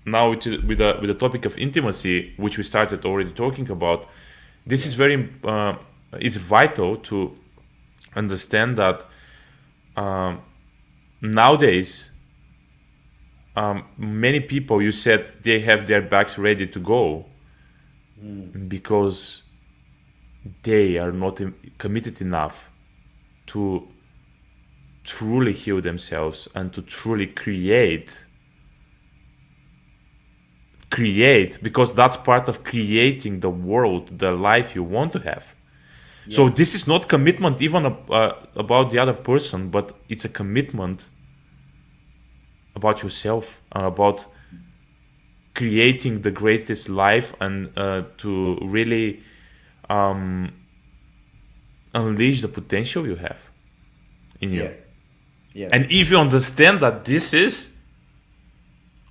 now with the topic of intimacy, which we started already talking about, this is Yeah. very it's vital to understand that nowadays many people, you said, they have their backs ready to go Mm. because they are not committed enough to truly heal themselves and to truly create, because that's part of creating the world, the life you want to have. So Yeah. this is not commitment even about the other person, but it's a commitment about yourself and about creating the greatest life, and to really unleash the potential you have in you. Yeah. Yeah. And if you understand that this is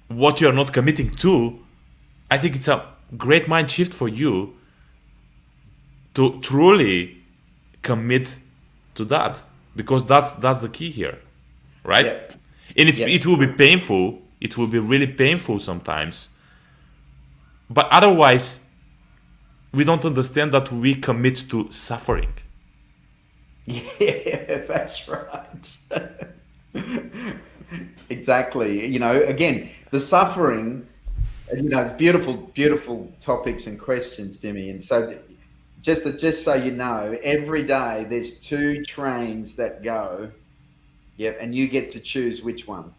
what you are not committing to, I think it's a great mind shift for you to truly commit to that, because that's the key here, right? Yeah. And Yeah. it will be painful. It will be really painful sometimes, but otherwise we don't understand that we commit to suffering. Yeah, that's right. Exactly. Again, the suffering, it's beautiful, beautiful topics and questions, Dimi. And so, just so you know, every day there's two trains that go. Yep, and you get to choose which one.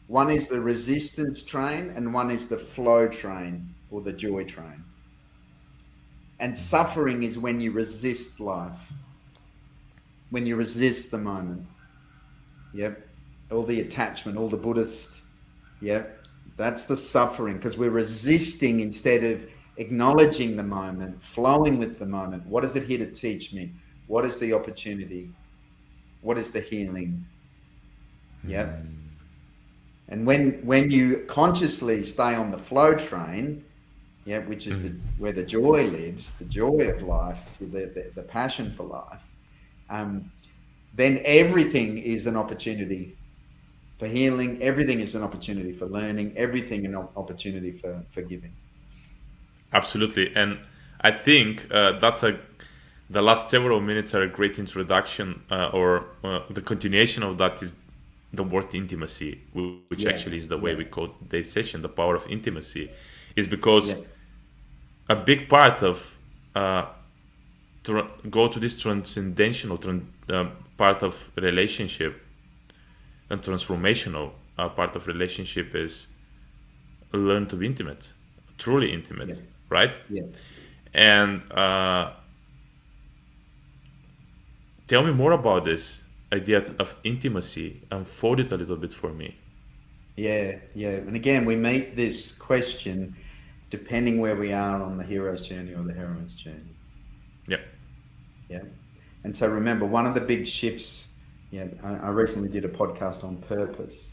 One is the resistance train, and one is the flow train or the joy train. And suffering is when you resist life, when you resist the moment. Yep. All the attachment, all the Buddhist. Yep. That's the suffering because we're resisting instead of acknowledging the moment, flowing with the moment. What is it here to teach me? What is the opportunity? What is the healing? Yep. And when you consciously stay on the flow train, yeah, which is where the joy lives, the joy of life, the passion for life, um, then everything is an opportunity for healing. Everything is an opportunity for learning. Everything an opportunity for giving. Absolutely. And I think the last several minutes are a great introduction, or the continuation of that is the word intimacy, which Yeah, actually is the way yeah, we call today's session, the power of intimacy, is because yeah, a big part of go to this transcendental part of relationship and transformational part of relationship is learn to be intimate, truly yeah, intimate, right? yeah. And tell me more about this idea of intimacy. Unfold it a little bit for me. Yeah, yeah. And again, we meet this question depending where we are on the hero's journey or the heroine's journey. Yeah. Yeah. And so remember, one of the big shifts, yeah, I recently did a podcast on purpose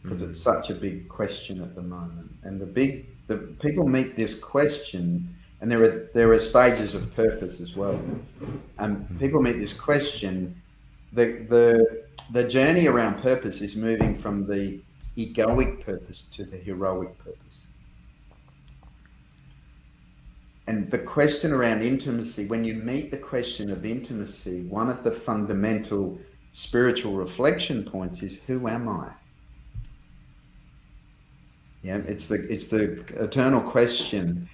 because it's such a big question at the moment. And the people meet this question, and there are stages of purpose as well. People meet this question. The journey around purpose is moving from the egoic purpose to the heroic purpose. And the question around intimacy, when you meet the question of intimacy, one of the fundamental spiritual reflection points is, who am I? Yeah, it's the eternal question.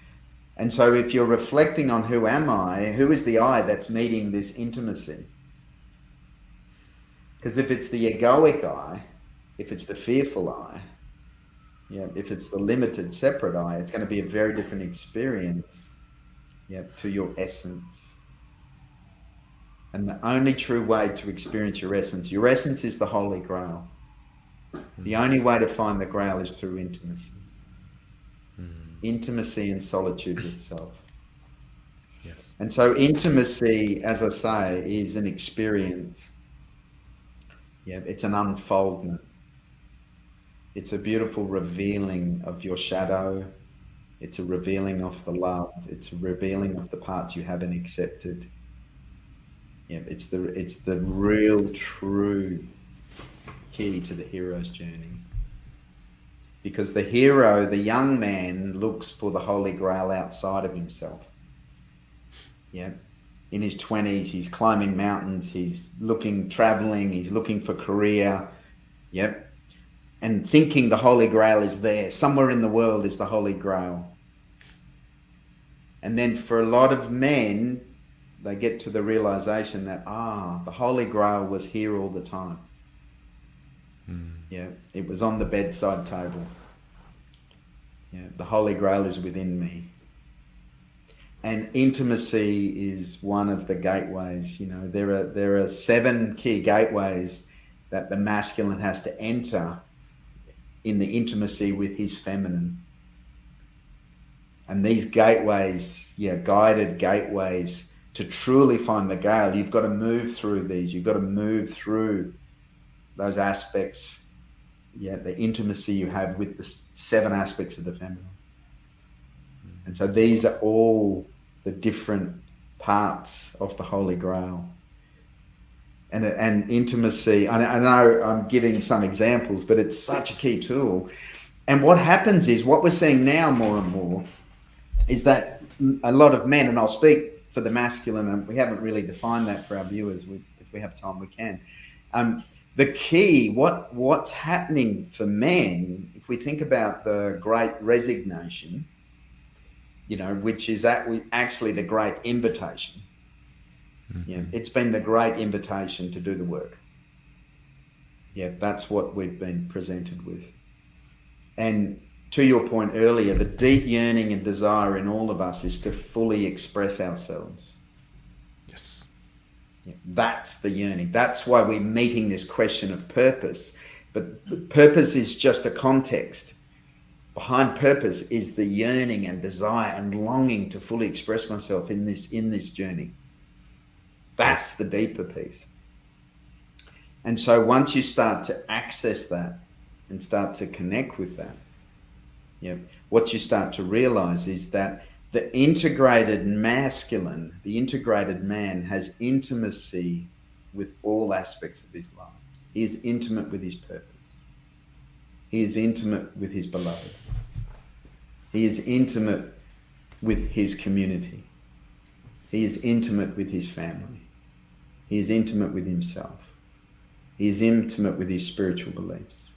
And so if you're reflecting on who am I, who is the I that's meeting this intimacy? Because if it's the egoic I, if it's the fearful I, yeah, if it's the limited separate I, it's going to be a very different experience, yeah, to your essence. And the only true way to experience your essence is the Holy Grail. The only way to find the Grail is through intimacy and solitude with self. Yes. And so intimacy, as I say, is an experience. Yeah, it's an unfoldment. It's a beautiful revealing of your shadow. It's a revealing of the love. It's a revealing of the parts you haven't accepted. Yeah, it's the real true key to the hero's journey. because the hero, the young man, looks for the Holy Grail outside of himself. Yeah. In his 20s, he's climbing mountains, he's traveling, he's looking for career. Yep. And thinking the Holy Grail is there. Somewhere in the world is the Holy Grail. And then for a lot of men, they get to the realization that, the Holy Grail was here all the time. Yeah, it was on the bedside table. Yeah, the Holy Grail is within me. And intimacy is one of the gateways. You know, there are 7 key gateways that the masculine has to enter in the intimacy with his feminine. And these gateways, guided gateways to truly find the Grail, you've got to move through these. You've got to move through those aspects, the intimacy you have with the 7 aspects of the feminine. And so these are all the different parts of the Holy Grail. And intimacy, I know I'm giving some examples, but it's such a key tool. And what happens is, what we're seeing now more and more, is that a lot of men, and I'll speak for the masculine, and we haven't really defined that for our viewers. If we have time, we can. The key, what's happening for men, if we think about the Great Resignation, which is actually the Great Invitation. It's been the Great Invitation to do the work. That's what we've been presented with. And to your point earlier, the deep yearning and desire in all of us is to fully express ourselves. Yes. That's the yearning. That's why we're meeting this question of purpose. But purpose is just a context. Behind purpose is the yearning and desire and longing to fully express myself in this journey. That's the deeper piece. And so once you start to access that and start to connect with that, what you start to realize is that the integrated masculine, the integrated man, has intimacy with all aspects of his life. He is intimate with his purpose. He is intimate with his beloved. He is intimate with his community. He is intimate with his family. He is intimate with himself. He is intimate with his spiritual beliefs.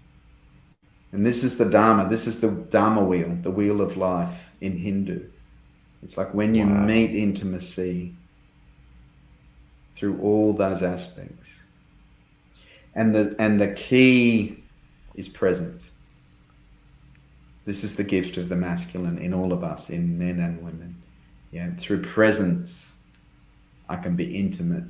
And this is the Dharma. This is the Dharma wheel, the wheel of life in Hindu. It's like when you meet intimacy through all those aspects. And the key is presence. This is the gift of the masculine in all of us, in men and women. Through presence, I can be intimate.